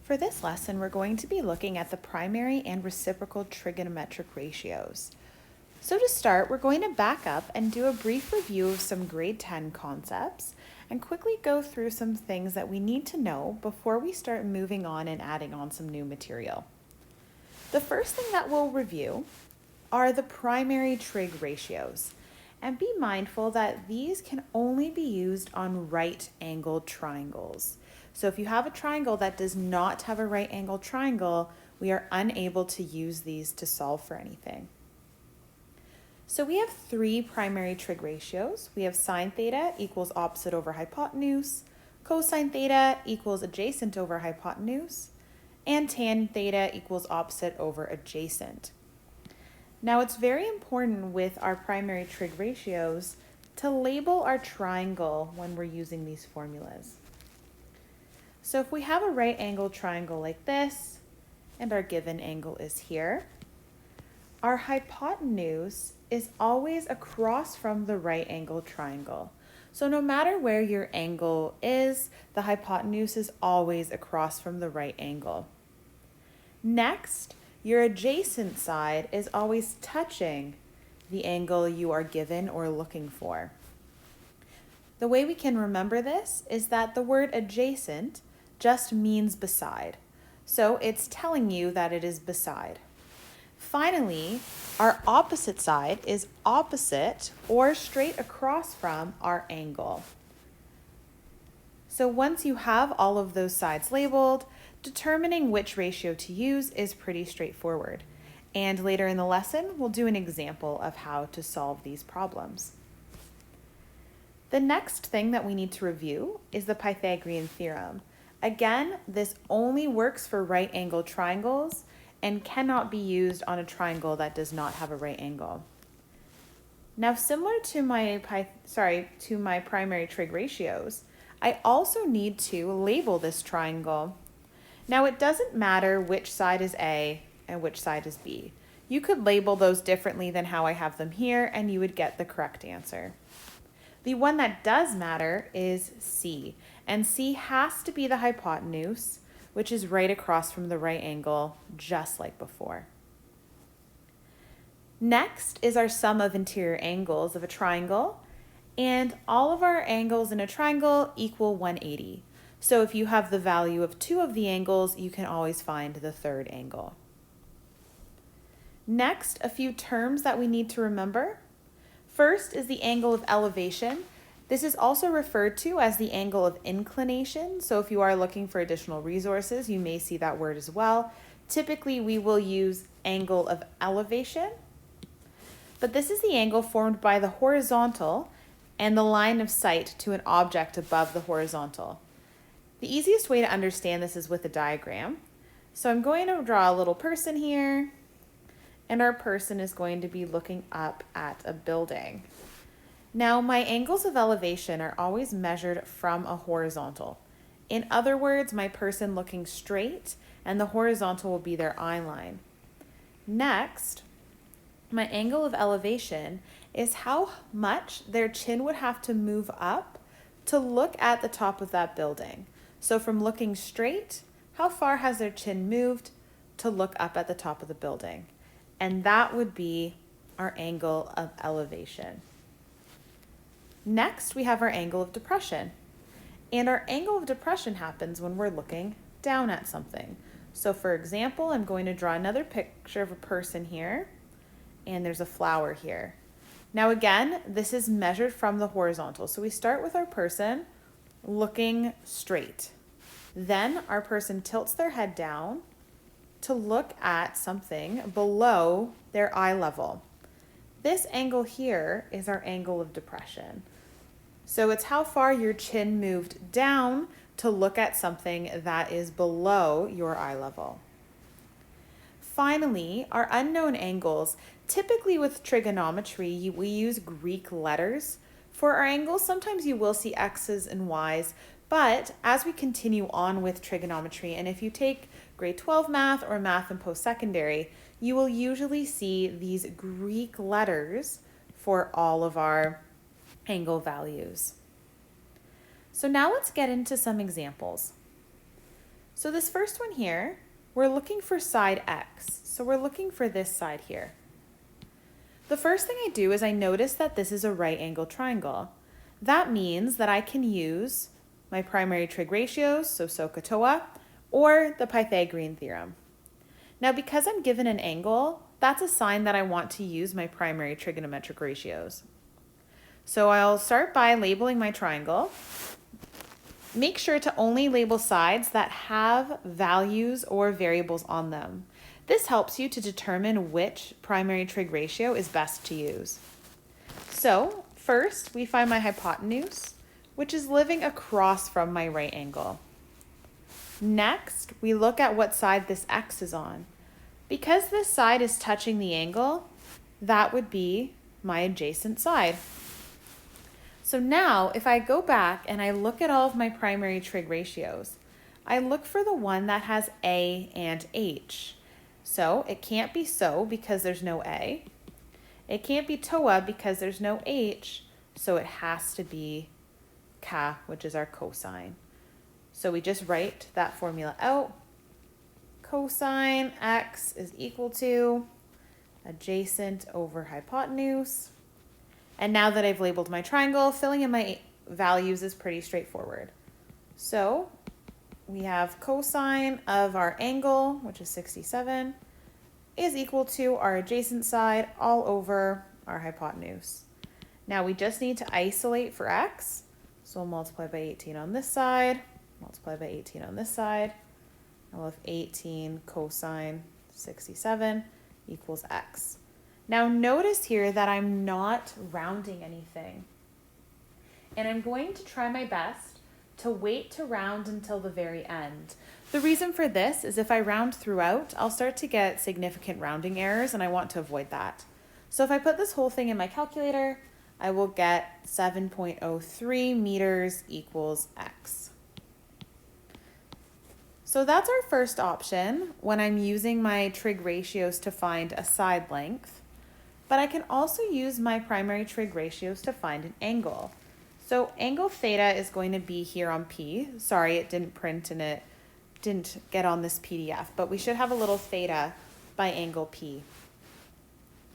For this lesson, we're going to be looking at the primary and reciprocal trigonometric ratios. So to start, we're going to back up and do a brief review of some grade 10 concepts and quickly go through some things that we need to know before we start moving on and adding on some new material. The first thing that we'll review are the primary trig ratios. And be mindful that these can only be used on right-angled triangles. So if you have a triangle that does not have a right-angled triangle, we are unable to use these to solve for anything. So we have three primary trig ratios. We have sine theta equals opposite over hypotenuse, cosine theta equals adjacent over hypotenuse, and tan theta equals opposite over adjacent. Now it's very important with our primary trig ratios to label our triangle when we're using these formulas. So if we have a right angle triangle like this, and our given angle is here, our hypotenuse is always across from the right angle triangle. So no matter where your angle is, the hypotenuse is always across from the right angle. Next, your adjacent side is always touching the angle you are given or looking for. The way we can remember this is that the word adjacent just means beside. So it's telling you that it is beside. Finally, our opposite side is opposite or straight across from our angle. So once you have all of those sides labeled, determining which ratio to use is pretty straightforward. And later in the lesson, we'll do an example of how to solve these problems. The next thing that we need to review is the Pythagorean theorem. Again, this only works for right-angled triangles and cannot be used on a triangle that does not have a right angle. Now, similar to my primary trig ratios, I also need to label this triangle. Now, it doesn't matter which side is A and which side is B. You could label those differently than how I have them here, and you would get the correct answer. The one that does matter is C, and C has to be the hypotenuse, which is right across from the right angle, just like before. Next is our sum of interior angles of a triangle, and all of our angles in a triangle equal 180. So if you have the value of two of the angles, you can always find the third angle. Next, a few terms that we need to remember. First is the angle of elevation. This is also referred to as the angle of inclination. So if you are looking for additional resources, you may see that word as well. Typically, we will use angle of elevation. But this is the angle formed by the horizontal and the line of sight to an object above the horizontal. The easiest way to understand this is with a diagram. So I'm going to draw a little person here, and our person is going to be looking up at a building. Now, my angles of elevation are always measured from a horizontal. In other words, my person looking straight, and the horizontal will be their eye line. Next, my angle of elevation is how much their chin would have to move up to look at the top of that building. So from looking straight, how far has their chin moved to look up at the top of the building? And that would be our angle of elevation. Next, we have our angle of depression. And our angle of depression happens when we're looking down at something. So for example, I'm going to draw another picture of a person here, and there's a flower here. Now again, this is measured from the horizontal. So we start with our person looking straight. Then our person tilts their head down to look at something below their eye level. This angle here is our angle of depression. So it's how far your chin moved down to look at something that is below your eye level. Finally, our unknown angles. Typically with trigonometry, we use Greek letters. For our angles, sometimes you will see X's and Y's, but as we continue on with trigonometry, and if you take grade 12 math or math in post-secondary, you will usually see these Greek letters for all of our angle values. So now let's get into some examples. So this first one here, we're looking for side x. So we're looking for this side here. The first thing I do is I notice that this is a right angle triangle. That means that I can use my primary trig ratios, so SOHCAHTOA, or the Pythagorean theorem. Now, because I'm given an angle, that's a sign that I want to use my primary trigonometric ratios. So I'll start by labeling my triangle. Make sure to only label sides that have values or variables on them. This helps you to determine which primary trig ratio is best to use. So first, we find my hypotenuse, which is living across from my right angle. Next, we look at what side this x is on. Because this side is touching the angle, that would be my adjacent side. So now, if I go back and I look at all of my primary trig ratios, I look for the one that has A and H. So it can't be SO because there's no A. It can't be TOA because there's no H, so it has to be Ka, which is our cosine. So we just write that formula out. Cosine x is equal to adjacent over hypotenuse. And now that I've labeled my triangle, filling in my values is pretty straightforward. So we have cosine of our angle, which is 67, is equal to our adjacent side all over our hypotenuse. Now we just need to isolate for x. So we'll multiply by 18 on this side, multiply by 18 on this side. And we'll have 18 cosine 67 equals x. Now notice here that I'm not rounding anything. And I'm going to try my best to wait to round until the very end. The reason for this is if I round throughout, I'll start to get significant rounding errors, and I want to avoid that. So if I put this whole thing in my calculator, I will get 7.03 meters equals x. So that's our first option when I'm using my trig ratios to find a side length. But I can also use my primary trig ratios to find an angle. So angle theta is going to be here on P. Sorry, it didn't print and it didn't get on this PDF, but we should have a little theta by angle P.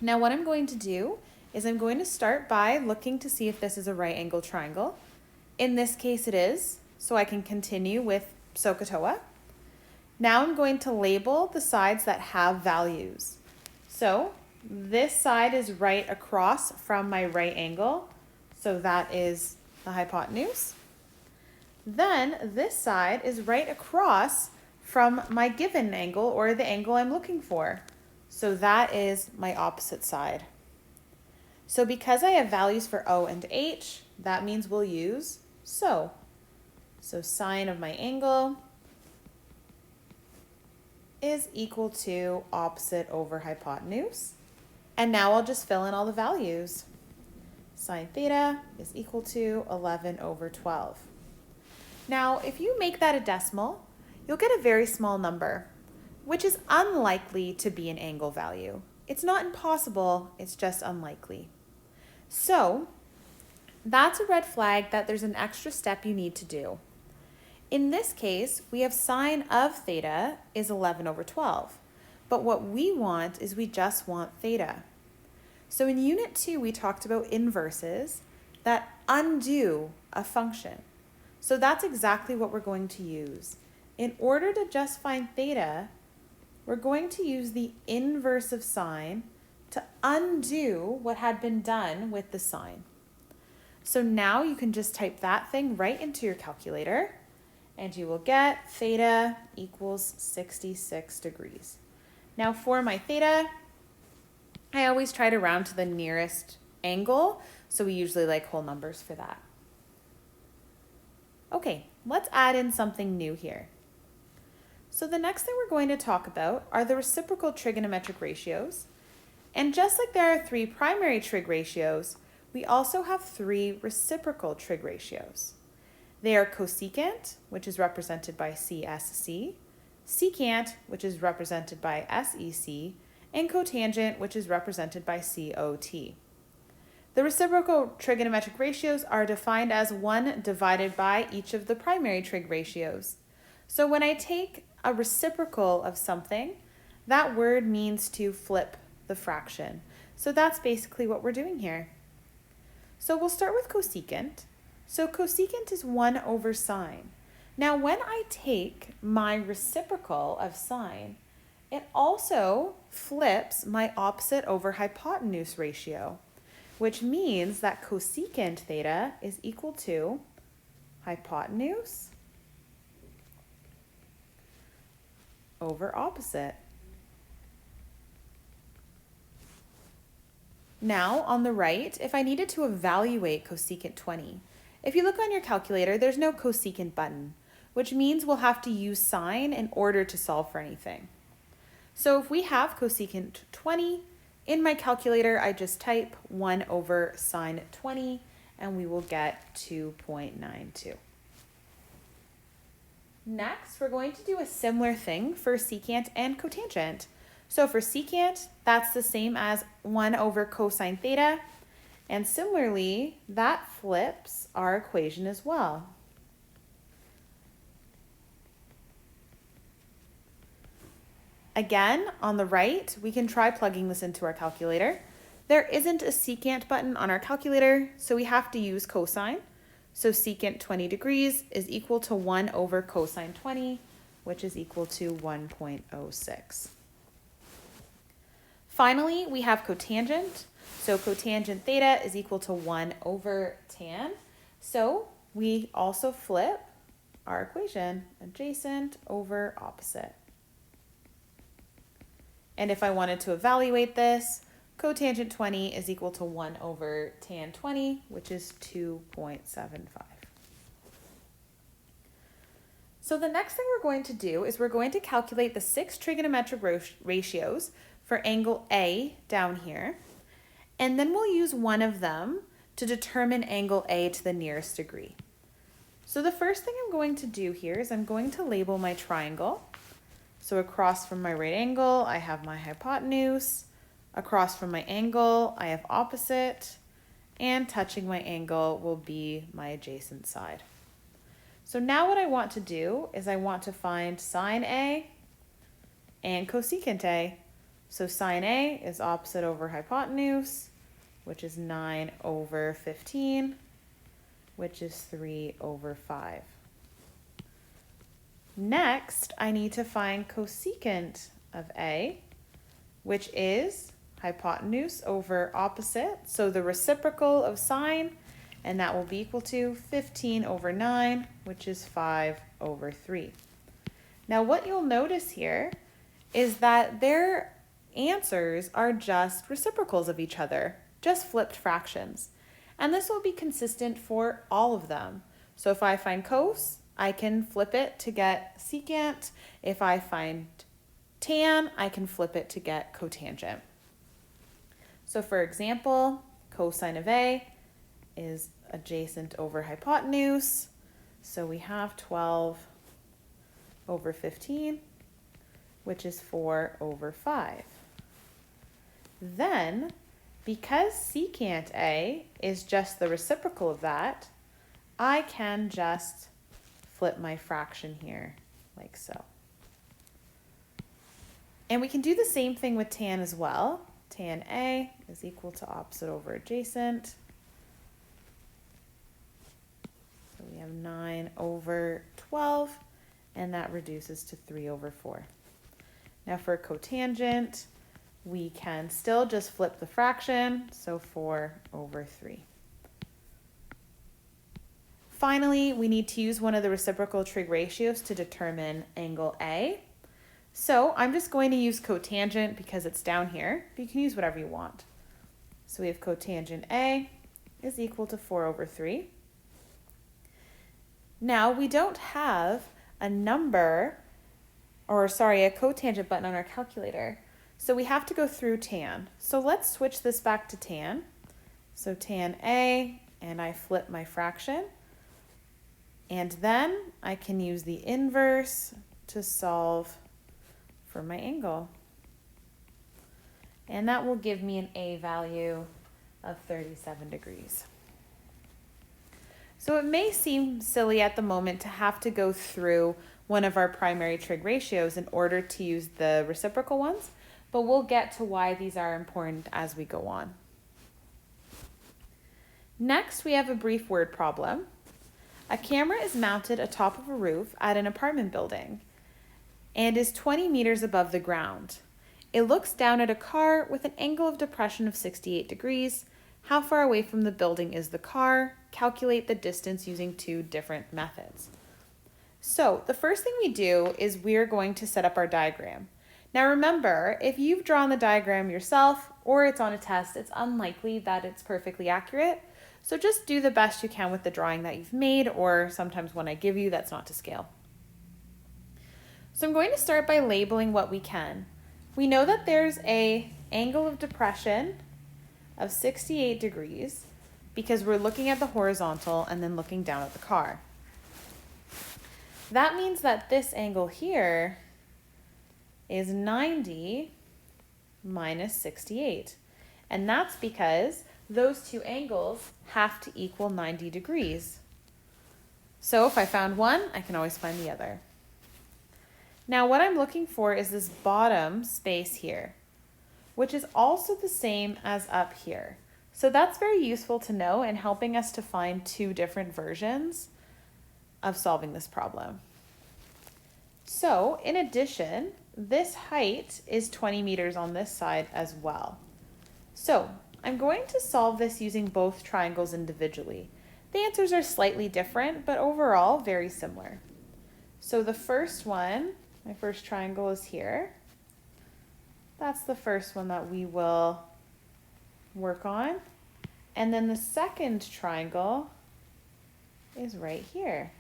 Now what I'm going to do is I'm going to start by looking to see if this is a right angle triangle. In this case it is, so I can continue with SOHCAHTOA. Now I'm going to label the sides that have values. So this side is right across from my right angle, so that is the hypotenuse. Then this side is right across from my given angle, or the angle I'm looking for. So that is my opposite side. So because I have values for O and H, that means we'll use SO. So sine of my angle is equal to opposite over hypotenuse. And now I'll just fill in all the values. Sine theta is equal to 11 over 12. Now, if you make that a decimal, you'll get a very small number, which is unlikely to be an angle value. It's not impossible, it's just unlikely. So that's a red flag that there's an extra step you need to do. In this case, we have sine of theta is 11 over 12. But what we want is we just want theta. So in Unit 2, we talked about inverses that undo a function. So that's exactly what we're going to use. In order to just find theta, we're going to use the inverse of sine to undo what had been done with the sine. So now you can just type that thing right into your calculator, and you will get theta equals 66 degrees. Now for my theta, I always try to round to the nearest angle, so we usually like whole numbers for that. Okay, let's add in something new here. So the next thing we're going to talk about are the reciprocal trigonometric ratios. And just like there are 3 primary trig ratios, we also have 3 reciprocal trig ratios. They are cosecant, which is represented by CSC, secant, which is represented by SEC, and cotangent, which is represented by COT. The reciprocal trigonometric ratios are defined as 1 divided by each of the primary trig ratios. So when I take a reciprocal of something, that word means to flip the fraction. So that's basically what we're doing here. So we'll start with cosecant. So cosecant is 1 over sine. Now when I take my reciprocal of sine, it also flips my opposite over hypotenuse ratio, which means that cosecant theta is equal to hypotenuse over opposite. Now, on the right, if I needed to evaluate cosecant 20, if you look on your calculator, there's no cosecant button, which means we'll have to use sine in order to solve for anything. So if we have cosecant 20, in my calculator, I just type 1 over sine 20, and we will get 2.92. Next, we're going to do a similar thing for secant and cotangent. So for secant, that's the same as 1 over cosine theta. And similarly, that flips our equation as well. Again, on the right, we can try plugging this into our calculator. There isn't a secant button on our calculator, so we have to use cosine. So secant 20 degrees is equal to 1 over cosine 20, which is equal to 1.06. Finally, we have cotangent. So cotangent theta is equal to 1 over tan. So we also flip our equation, adjacent over opposite. And if I wanted to evaluate this, cotangent 20 is equal to 1 over tan 20, which is 2.75. So the next thing we're going to do is we're going to calculate the 6 trigonometric ratios for angle A down here. And then we'll use one of them to determine angle A to the nearest degree. So the first thing I'm going to do here is I'm going to label my triangle. So across from my right angle, I have my hypotenuse. Across from my angle, I have opposite. And touching my angle will be my adjacent side. So now what I want to do is I want to find sine A and cosecant A. So sine A is opposite over hypotenuse, which is 9 over 15, which is 3 over 5. Next, I need to find cosecant of A, which is hypotenuse over opposite, so the reciprocal of sine, and that will be equal to 15 over 9, which is 5 over 3. Now what you'll notice here is that their answers are just reciprocals of each other, just flipped fractions. And this will be consistent for all of them. So if I find cos, I can flip it to get secant. If I find tan, I can flip it to get cotangent. So for example, cosine of A is adjacent over hypotenuse. So we have 12 over 15, which is 4 over 5. Then, because secant A is just the reciprocal of that, I can just flip my fraction here, like so. And we can do the same thing with tan as well. Tan A is equal to opposite over adjacent. So we have 9 over 12, and that reduces to 3 over 4. Now for cotangent, we can still just flip the fraction, so 4 over 3. Finally, we need to use one of the reciprocal trig ratios to determine angle A. So I'm just going to use cotangent because it's down here, but you can use whatever you want. So we have cotangent A is equal to 4 over 3. Now we don't have a cotangent button on our calculator. So we have to go through tan. So let's switch this back to tan. So tan A, and I flip my fraction. And then I can use the inverse to solve for my angle. And that will give me an A value of 37 degrees. So it may seem silly at the moment to have to go through one of our primary trig ratios in order to use the reciprocal ones, but we'll get to why these are important as we go on. Next, we have a brief word problem. A camera is mounted atop of a roof at an apartment building and is 20 meters above the ground. It looks down at a car with an angle of depression of 68 degrees. How far away from the building is the car? Calculate the distance using two different methods. So the first thing we do is we're going to set up our diagram. Now remember, if you've drawn the diagram yourself or it's on a test, it's unlikely that it's perfectly accurate. So just do the best you can with the drawing that you've made, or sometimes when I give you, that's not to scale. So I'm going to start by labeling what we can. We know that there's an angle of depression of 68 degrees because we're looking at the horizontal and then looking down at the car. That means that this angle here is 90 minus 68. And that's because those two angles have to equal 90 degrees. So if I found one, I can always find the other. Now what I'm looking for is this bottom space here, which is also the same as up here. So that's very useful to know in helping us to find two different versions of solving this problem. So in addition, this height is 20 meters on this side as well. So I'm going to solve this using both triangles individually. The answers are slightly different, but overall very similar. So the first one, my first triangle is here. That's the first one that we will work on. And then the second triangle is right here.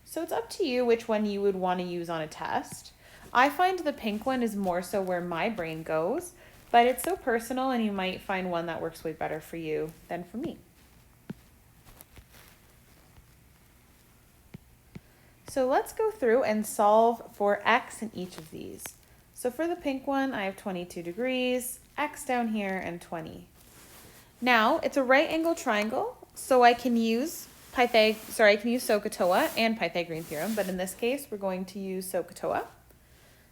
So it's up to you which one you would want to use on a test. I find the pink one is more so where my brain goes, but it's so personal and you might find one that works way better for you than for me. So let's go through and solve for x in each of these. So for the pink one, I have 22 degrees, x down here, and 20. Now, it's a right angle triangle, so I can use SOHCAHTOA and Pythagorean theorem, but in this case, we're going to use SOHCAHTOA.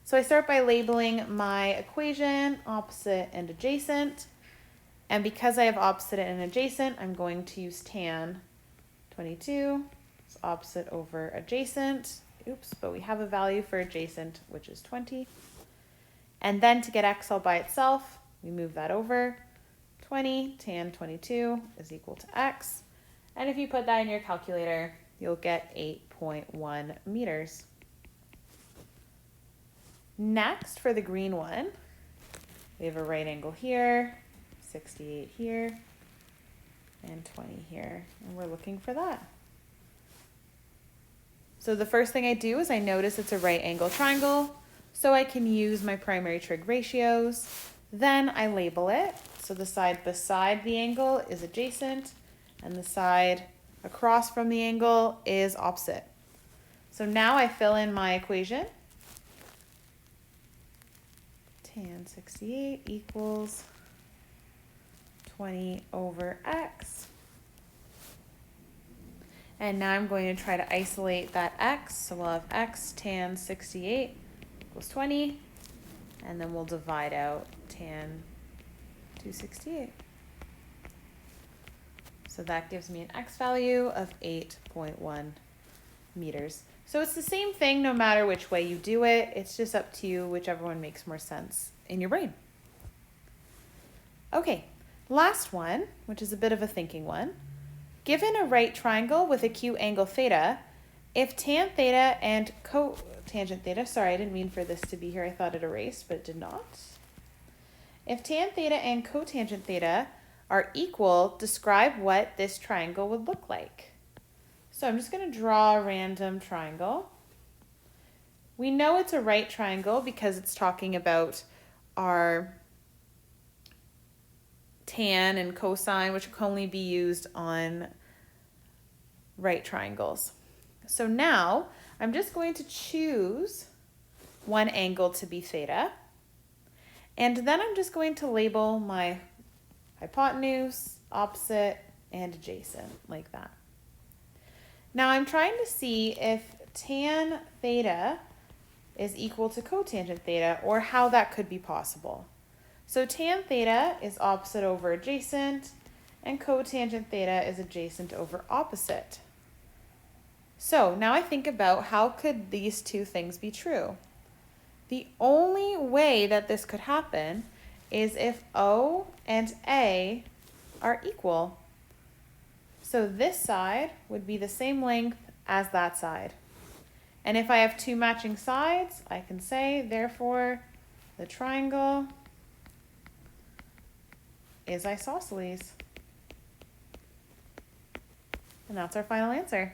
So I start by labeling my equation opposite and adjacent. And because I have opposite and adjacent, I'm going to use tan 22. It's opposite over adjacent. Oops, but we have a value for adjacent, which is 20. And then to get x all by itself, we move that over. 20 tan 22 is equal to x. And if you put that in your calculator, you'll get 8.1 meters. Next, for the green one, we have a right angle here, 68 here, and 20 here, and we're looking for that. So the first thing I do is I notice it's a right angle triangle, so I can use my primary trig ratios. Then I label it. So the side beside the angle is adjacent, and the side across from the angle is opposite. So now I fill in my equation. Tan 68 equals 20 over x. And now I'm going to try to isolate that x. So we'll have x tan 68 equals 20. And then we'll divide out tan 268. So that gives me an x value of 8.1 meters. So it's the same thing no matter which way you do it. It's just up to you, whichever one makes more sense in your brain. Okay, last one, which is a bit of a thinking one. Given a right triangle with acute angle theta, if tan theta and cotangent theta, sorry, I didn't mean for this to be here. I thought it erased, but it did not. If tan theta and cotangent theta are equal, describe what this triangle would look like. So I'm just going to draw a random triangle. We know it's a right triangle because it's talking about our tan and cosine, which can only be used on right triangles. So now I'm just going to choose one angle to be theta. And then I'm just going to label my hypotenuse, opposite, and adjacent like that. Now I'm trying to see if tan theta is equal to cotangent theta, or how that could be possible. So tan theta is opposite over adjacent, and cotangent theta is adjacent over opposite. So now I think about how could these two things be true? The only way that this could happen is if O and A are equal. So this side would be the same length as that side. And if I have two matching sides, I can say, therefore, the triangle is isosceles. And that's our final answer.